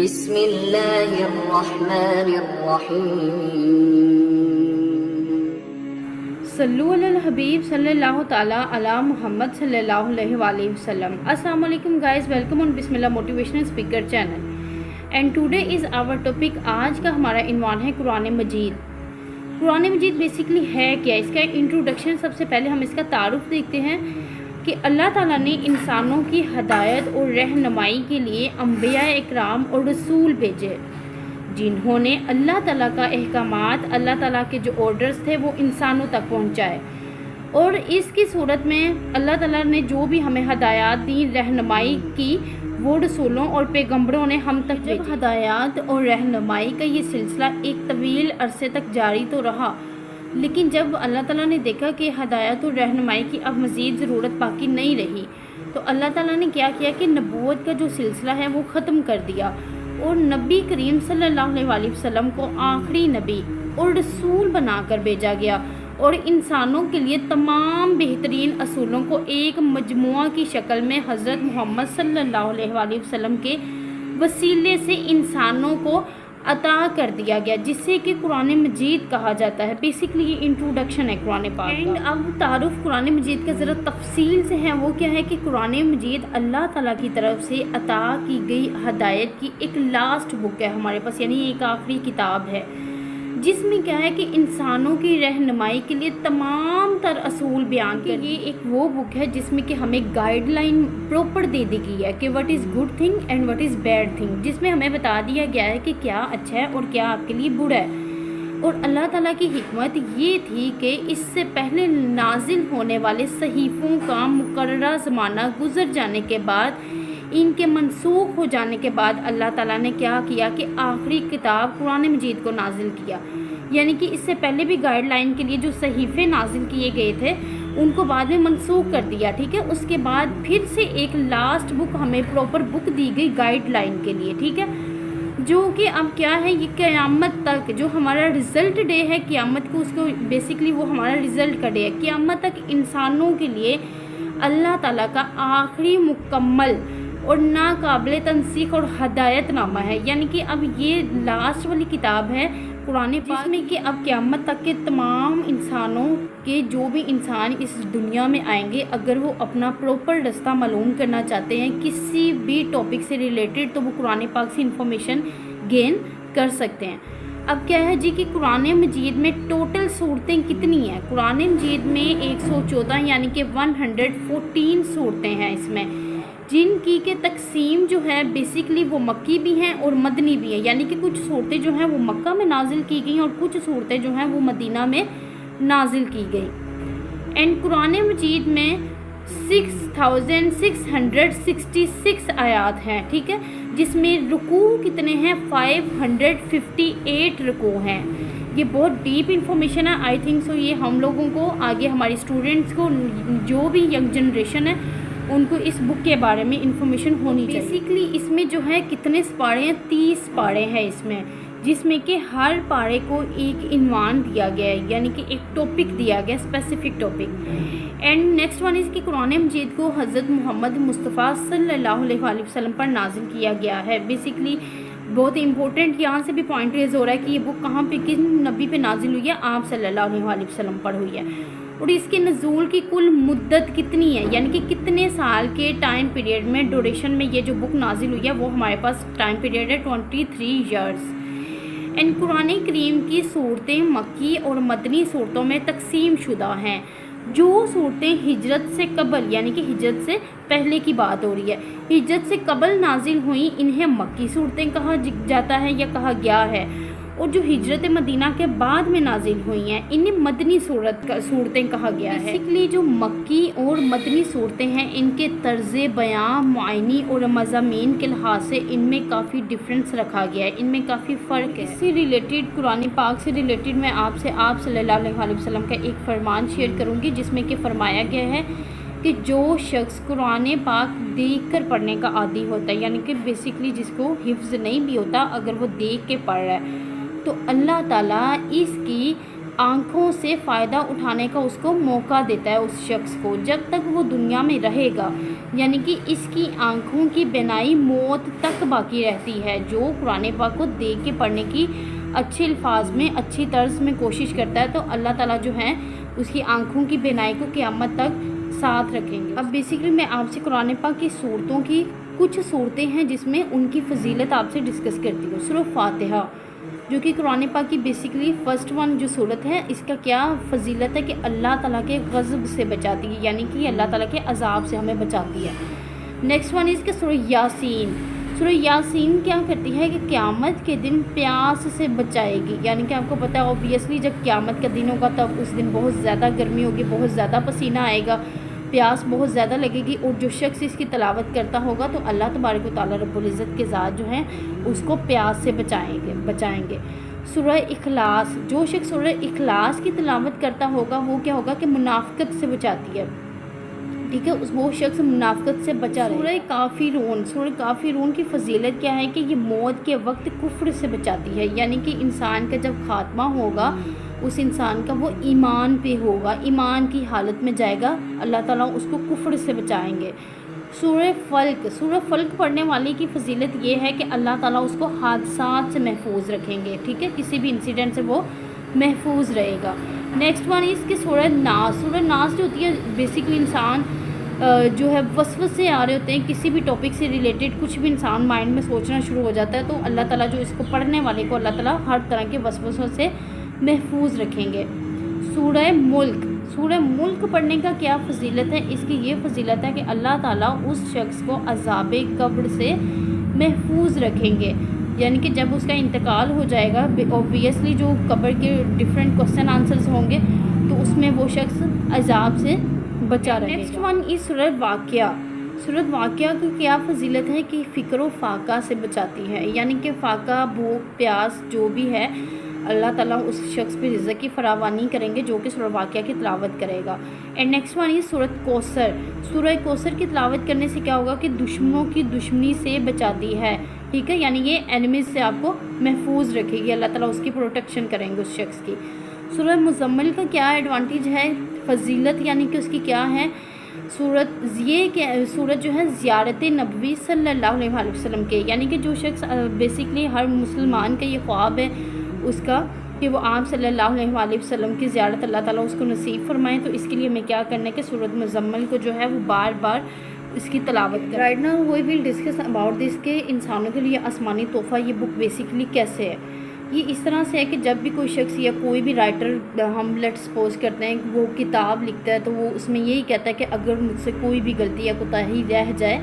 بسم اللہ الرحمن الرحیم صلو علی الحبیب صلی اللہ تعالیٰ علی محمد صلی اللہ علیہ وآلہ وسلم. السلام علیکم گائز, ویلکم آن بسم اللہ motivational speaker channel and today is our topic. آج کا ہمارا عنوان ہے قرآن مجید. قرآن مجید بیسکلی ہے کیا؟ اس کا انٹروڈکشن, سب سے پہلے ہم اس کا تعارف دیکھتے ہیں کہ اللہ تعالیٰ نے انسانوں کی ہدایت اور رہنمائی کے لیے انبیاء اکرام اور رسول بھیجے, جنہوں نے اللہ تعالیٰ کا احکامات, اللہ تعالیٰ کے جو آرڈرز تھے وہ انسانوں تک پہنچائے. اور اس کی صورت میں اللہ تعالیٰ نے جو بھی ہمیں ہدایات دی, رہنمائی کی, وہ رسولوں اور پیغمبروں نے ہم تک. جب ہدایات اور رہنمائی کا یہ سلسلہ ایک طویل عرصے تک جاری تو رہا, لیکن جب اللہ تعالیٰ نے دیکھا کہ ہدایت اور رہنمائی کی اب مزید ضرورت باقی نہیں رہی, تو اللہ تعالیٰ نے کیا کیا کہ نبوت کا جو سلسلہ ہے وہ ختم کر دیا اور نبی کریم صلی اللہ علیہ وآلہ وسلم کو آخری نبی اور رسول بنا کر بھیجا گیا, اور انسانوں کے لیے تمام بہترین اصولوں کو ایک مجموعہ کی شکل میں حضرت محمد صلی اللہ علیہ وآلہ وسلم کے وسیلے سے انسانوں کو عطا کر دیا گیا, جس سے کہ قرآن مجید کہا جاتا ہے. بیسکلی یہ انٹروڈکشن ہے قرآن پاک کا. اینڈ اب تعارف قرآن مجید کا ذرا تفصیل سے ہے. وہ کیا ہے کہ قرآن مجید اللہ تعالیٰ کی طرف سے عطا کی گئی ہدایت کی ایک لاسٹ بک ہے ہمارے پاس, یعنی ایک آخری کتاب ہے, جس میں کیا ہے کہ انسانوں کی رہنمائی کے لیے تمام تر اصول بیان کر. یہ ایک وہ بک ہے جس میں کہ ہمیں گائیڈ لائن پراپر دے دی گئی ہے کہ what is good thing and what is bad thing, جس میں ہمیں بتا دیا گیا ہے کہ کیا اچھا ہے اور کیا آپ کے لیے برا ہے. اور اللہ تعالیٰ کی حکمت یہ تھی کہ اس سے پہلے نازل ہونے والے صحیفوں کا مقررہ زمانہ گزر جانے کے بعد, ان کے منسوخ ہو جانے کے بعد, اللہ تعالیٰ نے کیا کیا کہ آخری کتاب قرآن مجید کو نازل کیا. یعنی کہ اس سے پہلے بھی گائیڈ لائن کے لیے جو صحیفے نازل کیے گئے تھے ان کو بعد میں منسوخ کر دیا, ٹھیک ہے. اس کے بعد پھر سے ایک لاسٹ بک ہمیں پراپر بک دی گئی گائیڈ لائن کے لیے, ٹھیک ہے, جو کہ اب کیا ہے, یہ قیامت تک جو ہمارا رزلٹ ڈے ہے, قیامت کو اس کو بیسکلی وہ ہمارا رزلٹ کا ڈے ہے. قیامت تک انسانوں کے لیے اللہ تعالیٰ کا آخری مکمل اور ناقابل تنسیخ اور ہدایت نامہ ہے. یعنی کہ اب یہ لاسٹ والی کتاب ہے قرآن پاک, جس میں کہ اب قیامت تک کے تمام انسانوں کے جو بھی انسان اس دنیا میں آئیں گے, اگر وہ اپنا پراپر رستہ معلوم کرنا چاہتے ہیں کسی بھی ٹاپک سے ریلیٹڈ, تو وہ قرآن پاک سے انفارمیشن گین کر سکتے ہیں. اب کیا ہے جی کہ قرآن مجید میں ٹوٹل صورتیں کتنی ہیں؟ قرآن مجید میں 114 یعنی کہ 114 صورتیں ہیں اس میں, جن کی کہ تقسیم جو ہے بیسکلی وہ مکی بھی ہیں اور مدنی بھی ہیں. یعنی کہ کچھ صورتیں جو ہیں وہ مکہ میں نازل کی گئیں اور کچھ صورتیں جو ہیں وہ مدینہ میں نازل کی گئیں. اینڈ قرآن مجید میں 6666 آیات ہیں, ٹھیک ہے, جس میں رکوع کتنے ہیں؟ 558 رکوع ہیں. یہ بہت ڈیپ انفارمیشن ہے. آئی تھنک سو یہ ہم لوگوں کو آگے ہماری اسٹوڈنٹس کو, جو بھی ینگ جنریشن ہے, ان کو اس بک کے بارے میں انفارمیشن ہونی چاہیے. بیسکلی اس میں جو ہے کتنے پارے ہیں؟ 30 پارے ہیں اس میں, جس میں کہ ہر پارے کو ایک عنوان دیا گیا ہے, یعنی کہ ایک ٹاپک دیا گیا, specific topic. And next one is کہ قرآن مجید کو حضرت محمد مصطفیٰ صلی اللہ علیہ وآلہ وسلم پر نازل کیا گیا ہے. بیسکلی بہت امپورٹنٹ یہاں سے بھی پوائنٹ ریز ہو رہا ہے کہ یہ بک کہاں پہ, کس نبی پہ نازل ہوئی ہے؟ آپ صلی اللہ علیہ وآلہ وسلم پر ہوئی ہے. اور اس کے نزول کی کل مدت کتنی ہے, یعنی کہ کتنے سال کے ٹائم پیریڈ میں, ڈیوریشن میں یہ جو بک نازل ہوئی ہے, وہ ہمارے پاس ٹائم پیریڈ ہے 23 ایئرس. اینڈ قرآن کریم کی صورتیں مکی اور مدنی صورتوں میں تقسیم شدہ ہیں. جو صورتیں ہجرت سے قبل, یعنی کہ ہجرت سے پہلے کی بات ہو رہی ہے, ہجرت سے قبل نازل ہوئیں, انہیں مکی صورتیں کہا جاتا ہے یا کہا گیا ہے. اور جو ہجرت مدینہ کے بعد میں نازل ہوئی ہیں, انہیں مدنی صورتیں کہا گیا ہے. بیسکلی جو مکی اور مدنی صورتیں ہیں, ان کے طرز بیان, معانی اور مضامین کے لحاظ سے ان میں کافی ڈفرینس رکھا گیا ہے, ان میں کافی فرق ہے. اس سے ریلیٹڈ, قرآن پاک سے ریلیٹڈ میں آپ صلی اللہ علیہ وسلم کا ایک فرمان شیئر کروں گی, جس میں کہ فرمایا گیا ہے کہ جو شخص قرآن پاک دیکھ کر پڑھنے کا عادی ہوتا ہے, یعنی کہ بیسکلی جس کو حفظ نہیں بھی ہوتا, اگر وہ دیکھ کے پڑھ رہا ہے, تو اللہ تعالیٰ اس کی آنکھوں سے فائدہ اٹھانے کا اس کو موقع دیتا ہے اس شخص کو, جب تک وہ دنیا میں رہے گا. یعنی کہ اس کی آنکھوں کی بینائی موت تک باقی رہتی ہے۔ جو قرآن پاک کو دیکھ کے پڑھنے کی اچھے الفاظ میں اچھی طرز میں کوشش کرتا ہے تو اللہ تعالیٰ جو ہے اس کی آنکھوں کی بینائی کو قیامت تک ساتھ رکھیں گے۔ اب بیسیکلی میں آپ سے قرآن پاک کی صورتوں کی کچھ صورتیں ہیں جس میں ان کی فضیلت آپ سے ڈسکس کرتی ہوں۔ سورہ فاتحہ جو کہ قرآن پاک کی بیسیکلی فرسٹ ون جو صورت ہے، اس کا کیا فضیلت ہے کہ اللہ تعالیٰ کے غضب سے بچاتی ہے، یعنی کہ اللہ تعالیٰ کے عذاب سے ہمیں بچاتی ہے۔ نیکسٹ ون اس کے سورہ یاسین۔ سورہ یاسین کیا کرتی ہے کہ قیامت کے دن پیاس سے بچائے گی، یعنی کہ آپ کو پتہ ہے اوبویسلی جب قیامت کا دن ہوگا تب اس دن بہت زیادہ گرمی ہوگی، بہت زیادہ پسینہ آئے گا، پیاس بہت زیادہ لگے گی، اور جو شخص اس کی تلاوت کرتا ہوگا تو اللہ تبارک و تعالیٰ رب العزت کے ذات جو ہیں اس کو پیاس سے بچائیں گے۔ سورہ اخلاص، جو شخص سورہ اخلاص کی تلاوت کرتا ہوگا وہ کیا ہوگا کہ منافقت سے بچاتی ہے، ٹھیک ہے، وہ شخص منافقت سے بچا رہے۔ سورہ کافرون کی فضیلت کیا ہے کہ یہ موت کے وقت کفر سے بچاتی ہے، یعنی کہ انسان کا جب خاتمہ ہوگا اس انسان کا وہ ایمان پہ ہوگا، ایمان کی حالت میں جائے گا، اللہ تعالیٰ اس کو کفر سے بچائیں گے۔ سورہ فلق پڑھنے والے کی فضیلت یہ ہے کہ اللہ تعالیٰ اس کو حادثات سے محفوظ رکھیں گے، ٹھیک ہے، کسی بھی انسیڈنٹ سے وہ محفوظ رہے گا۔ نیکسٹ ون اس کی سورہ ناس جو ہوتی ہے بیسیکلی انسان جو ہے وسوسے آ رہے ہوتے ہیں کسی بھی ٹاپک سے ریلیٹڈ، کچھ بھی انسان مائنڈ میں سوچنا شروع ہو جاتا ہے تو اللہ تعالیٰ جو اس کو پڑھنے والے کو اللہ تعالیٰ ہر طرح کے وسوسوں سے محفوظ رکھیں گے۔ سورہ ملک پڑھنے کا کیا فضیلت ہے؟ اس کی یہ فضیلت ہے کہ اللہ تعالیٰ اس شخص کو عذاب قبر سے محفوظ رکھیں گے، یعنی کہ جب اس کا انتقال ہو جائے گا اوبویسلی جو قبر کے ڈفرینٹ کوسچن آنسرز ہوں گے تو اس میں وہ شخص عذاب سے بچا رہے گا۔ نیکسٹ ون از سورۃ واقعہ کی کیا فضیلت ہے کہ فکر و فاقہ سے بچاتی ہے، یعنی کہ فاقہ، بھوک، پیاس جو بھی ہے اللہ تعالیٰ اس شخص پہ رزق کی فراوانی کریں گے جو کہ سورہ واقعہ کی تلاوت کرے گا۔ اینڈ نیکسٹ ون از سورہ کوثر کی تلاوت کرنے سے کیا ہوگا کہ دشمنوں کی دشمنی سے بچاتی ہے، ٹھیک ہے، یعنی یہ اینیمیز سے آپ کو محفوظ رکھے گی، اللہ تعالیٰ اس کی پروٹیکشن کریں گے اس شخص کی۔ سورہ مزمل کا کیا ایڈوانٹیج ہے، فضیلت، یعنی کہ اس کی کیا ہے سورت جو ہے زیارت نبوی صلی اللہ علیہ وآلہ وسلم کے، یعنی کہ جو شخص بیسکلی ہر مسلمان کا یہ خواب ہے اس کا کہ وہ آپ صلی اللہ علیہ وآلہ وسلم کی زیارت اللہ تعالیٰ اس کو نصیب فرمائیں، تو اس کے لیے ہمیں کیا کرنا ہے کہ سورۃ مزمل کو جو ہے وہ بار بار اس کی تلاوت کریں۔ Right now we will discuss about this کہ انسانوں کے لیے آسمانی تحفہ یہ بک بیسکلی کیسے ہے۔ یہ اس طرح سے ہے کہ جب بھی کوئی شخص یا کوئی بھی رائٹر ہم لیٹ سپوز کرتے ہیں کہ وہ کتاب لکھتا ہے تو وہ اس میں یہی کہتا ہے کہ اگر مجھ سے کوئی بھی غلطی یا کوتاہی رہ جائے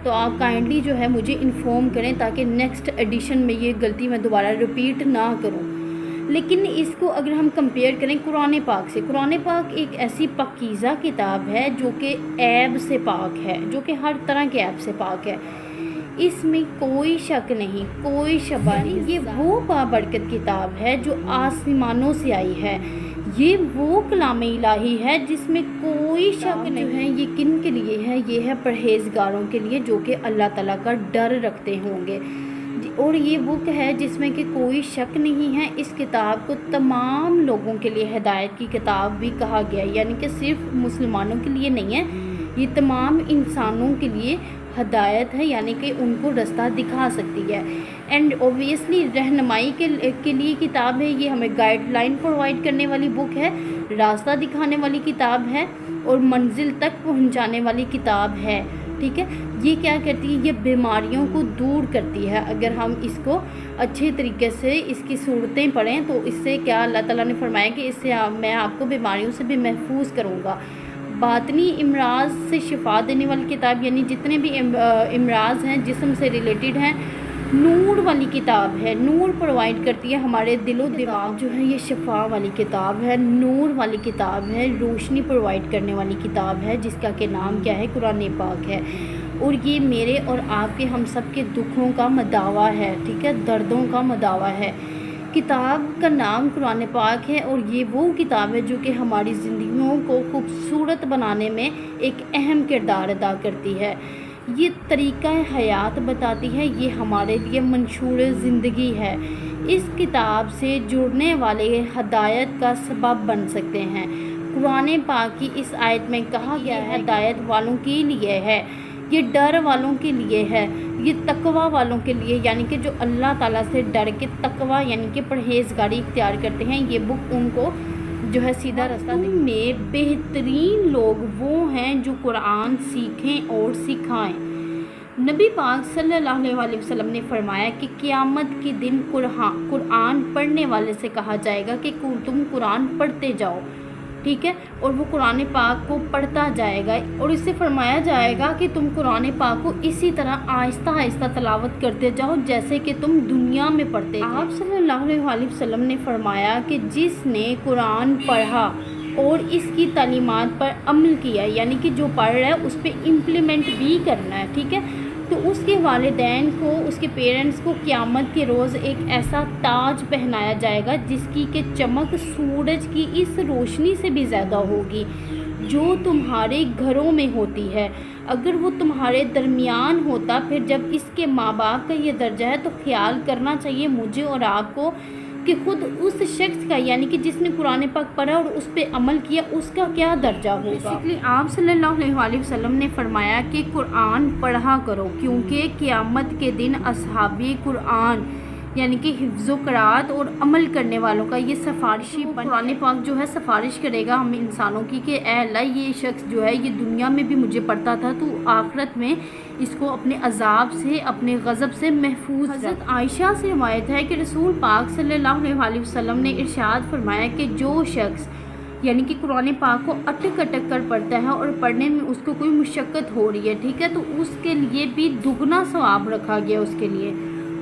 تو آپ کائنڈلی جو ہے مجھے انفارم کریں تاکہ نیکسٹ ایڈیشن میں یہ غلطی میں دوبارہ ریپیٹ نہ کروں۔ لیکن اس کو اگر ہم کمپیئر کریں قرآن پاک سے، قرآن پاک ایک ایسی پاکیزہ کتاب ہے جو کہ عیب سے پاک ہے، جو کہ ہر طرح کے عیب سے پاک ہے، اس میں کوئی شک نہیں، کوئی شبہ نہیں۔ یہ وہ بابرکت کتاب ہے جو آسمانوں سے آئی ہے، یہ وہ کلام الہی ہے جس میں کوئی شک نہیں ہے۔ یہ کن کے لیے ہے؟ یہ ہے پرہیزگاروں کے لیے جو کہ اللہ تعالیٰ کا ڈر رکھتے ہوں گے، اور یہ بک ہے جس میں کہ کوئی شک نہیں ہے۔ اس کتاب کو تمام لوگوں کے لیے ہدایت کی کتاب بھی کہا گیا ہے، یعنی کہ صرف مسلمانوں کے لیے نہیں ہے، یہ تمام انسانوں کے لیے ہدایت ہے، یعنی کہ ان کو رستہ دکھا سکتی ہے۔ اینڈ اوبویسلی رہنمائی کے لیے کتاب ہے، یہ ہمیں گائیڈ لائن پرووائڈ کرنے والی بک ہے، راستہ دکھانے والی کتاب ہے اور منزل تک پہنچانے والی کتاب ہے، ٹھیک ہے۔ یہ کیا کرتی ہے؟ یہ بیماریوں کو دور کرتی ہے۔ اگر ہم اس کو اچھے طریقے سے اس کی صورتیں پڑھیں تو اس سے کیا اللہ تعالیٰ نے فرمایا کہ اس سے میں آپ کو بیماریوں سے بھی محفوظ کروں گا۔ باطنی امراض سے شفا دینے والی کتاب، یعنی جتنے بھی امراض ہیں جسم سے ریلیٹڈ ہیں، نور والی کتاب ہے، نور پرووائڈ کرتی ہے ہمارے دل و دماغ جو ہے، یہ شفا والی کتاب ہے، نور والی کتاب ہے، روشنی پرووائڈ کرنے والی کتاب ہے، جس کا کہ نام کیا ہے؟ قرآن پاک ہے، اور یہ میرے اور آپ کے ہم سب کے دکھوں کا مداوا ہے، ٹھیک ہے، دردوں کا مداوا ہے۔ کتاب کا نام قرآن پاک ہے اور یہ وہ کتاب ہے جو کہ ہماری زندگیوں کو خوبصورت بنانے میں ایک اہم کردار ادا کرتی ہے، یہ طریقہ حیات بتاتی ہے، یہ ہمارے لیے منشور زندگی ہے۔ اس کتاب سے جڑنے والے ہدایت کا سبب بن سکتے ہیں۔ قرآن پاک کی اس آیت میں کہا گیا ہے ہدایت والوں کے لیے ہے، یہ ڈر والوں کے لیے ہے، یہ تقوی والوں کے لیے، یعنی کہ جو اللہ تعالیٰ سے ڈر کے تقوی یعنی کہ پرہیزگاری اختیار کرتے ہیں، یہ بک ان کو جو ہے سیدھا راستہ دکھائے۔ میں بہترین لوگ وہ ہیں جو قرآن سیکھیں اور سکھائیں۔ نبی پاک صلی اللہ علیہ وسلم نے فرمایا کہ قیامت کے دن قرآن پڑھنے والے سے کہا جائے گا کہ تم قرآن پڑھتے جاؤ، ٹھیک ہے، اور وہ قرآن پاک کو پڑھتا جائے گا، اور اس سے فرمایا جائے گا کہ تم قرآن پاک کو اسی طرح آہستہ آہستہ تلاوت کرتے جاؤ جیسے کہ تم دنیا میں پڑھتے تھے۔ آپ صلی اللہ علیہ وسلم نے فرمایا کہ جس نے قرآن پڑھا اور اس کی تعلیمات پر عمل کیا، یعنی کہ جو پڑھ رہا ہے اس پہ امپلیمنٹ بھی کرنا ہے، ٹھیک ہے، تو اس کے والدین کو، اس کے پیرنٹس کو قیامت کے روز ایک ایسا تاج پہنایا جائے گا جس کی کہ چمک سورج کی اس روشنی سے بھی زیادہ ہوگی جو تمہارے گھروں میں ہوتی ہے۔ اگر وہ تمہارے درمیان ہوتا، پھر جب اس کے ماں باپ کا یہ درجہ ہے تو خیال کرنا چاہیے مجھے اور آپ کو کہ خود اس شخص کا، یعنی کہ جس نے قرآن پاک پڑھا اور اس پہ عمل کیا، اس کا کیا درجہ ہوگا۔ بیسیکلی آپ صلی اللہ علیہ وسلم نے فرمایا کہ قرآن پڑھا کرو، کیونکہ قیامت کے دن اصحاب قرآن یعنی کہ حفظ و قرات اور عمل کرنے والوں کا یہ سفارشی قرآن پاک جو ہے سفارش کرے گا ہم انسانوں کی کہ اے اللہ یہ شخص جو ہے یہ دنیا میں بھی مجھے پڑھتا تھا، تو آخرت میں اس کو اپنے عذاب سے، اپنے غضب سے محفوظ۔ حضرت عائشہ سے روایت ہے کہ رسول پاک صلی اللہ علیہ وسلم نے ارشاد فرمایا کہ جو شخص یعنی کہ قرآن پاک کو اٹک اٹک کر پڑھتا ہے اور پڑھنے میں اس کو کوئی مشقت ہو رہی ہے، ٹھیک ہے، تو اس کے لیے بھی دگنا ثواب رکھا گیا اس کے لیے۔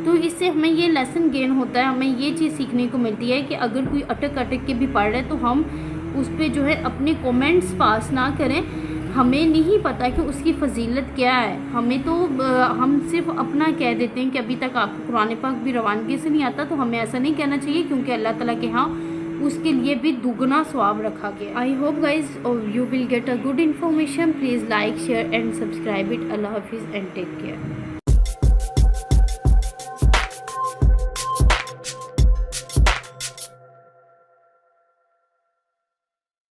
تو اس سے ہمیں یہ لیسن گین ہوتا ہے، ہمیں یہ چیز سیکھنے کو ملتی ہے کہ اگر کوئی اٹک اٹک کے بھی پڑھ رہے تو ہم اس پہ جو ہے اپنے کومنٹس پاس نہ کریں، ہمیں نہیں پتہ کہ اس کی فضیلت کیا ہے، ہم صرف اپنا کہہ دیتے ہیں کہ ابھی تک آپ کو قرآن پاک بھی روانگی سے نہیں آتا، تو ہمیں ایسا نہیں کہنا چاہیے کیونکہ اللہ تعالیٰ کے ہاں اس کے لیے بھی دگنا ثواب رکھا گیا۔ I hope guys you will get a good information, please like share and subscribe it. اللہ حافظ اینڈ ٹیک کیئر۔